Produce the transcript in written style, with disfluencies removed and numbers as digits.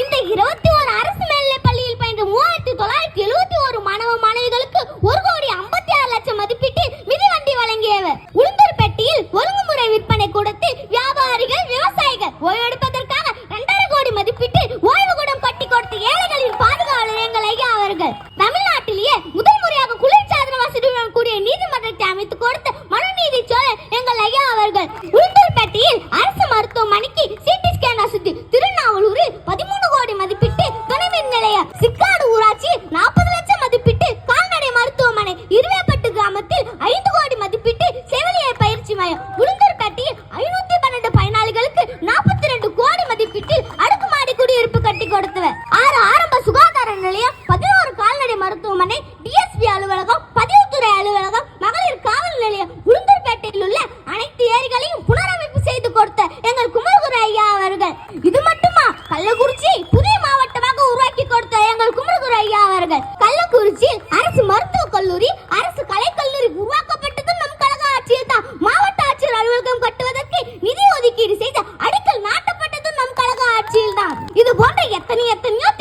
இந்த 21 அரசு மேல்நிலைப் பள்ளியில் பயின்ற 3971 மாணவ மாணவிகளுக்கு 1,56,00,000 மதிப்பீட்டில் மிதிவண்டி வழங்கியவர். உளுந்தூர்பேட்டையில் ஒழுங்குமுறை விற்பனை கூடத்தில் வியாபாரிகள் விவசாயிகள் ஓய்வெடுப்பதற்காக 2,5 கோடி மதிப்பீட்டில் ஓய்வு கூடம் கட்டி கொடுத்த ஏழைகளின் பாதுகாவலர் எங்கள் ஐயா அவர்கள். தமிழ்நாட்டிலேயே முதல் முறையாக குளிர்சாதன வசதியுடன் கூடிய நீதிமன்றத்தை அமைத்து கொடுத்த மனுநீதி சோழர் எங்கள் ஐயா அவர்கள். உளுந்தூர்பேட்டையில் அரசு மருத்துவமனைக்கு சிடி ஸ்கேன் வசதி, திருநாவலூரில் 13 கோடி மதிப்பீட்டு துணைமின் நிலையம், சிக்காடு ஊராட்சியில் 40 லட்சம் மதிப்பீட்டு கால்நடை மருத்துவமனை, இருவேப்பட்டு கிராமத்தில் 5 கோடி மதிப்பீட்டு செவிலியர் பயிற்சி மையம், உளுந்தூர்பேட்டையில் 512 பயனாளிகளுக்கு 42 கோடி மதிப்பீட்டில் அடுக்குமாடி குடியிருப்பு கட்டி கொடுத்தவர். 6 ஆரம்ப சுகாதார நிலையம், 11 கால்நடை மருத்துவமனை, டிஎஸ்பி அலுவலகம், பதிவுத்துறை அலுவலகம், மகளிர் காவல் நிலையம், உளுந்தூர்பேட்டையில் உள்ள அனைத்து ஏரிகளையும் புனரமைப்பு செய்து கொடுத்த எங்கள் குமரகுரு ஐயா அவர்கள். இது மட்டுமா, கள்ளக்குறிச்சியை புதிய மாவட்டமாக உருவாக்கி கொடுத்த எங்கள் குமரகுரு ஐயா அவர்கள். கள்ளக்குறிச்சியில் அரசு மருத்துவக் கல்லூரி, அரசு கலைக்கல்லூரி உருவாக்கப்பட்டதும் நம் கழக ஆட்சியில் தான். மாவட்ட ஆட்சியர் அலுவலகம் கட்டுவதற்கு நிதி ஒதுக்கீடு செய்து அடிக்கல் நாட்டப்பட்டதும் நம் கழக ஆட்சியில் தான். இது போன்ற எத்தனையோ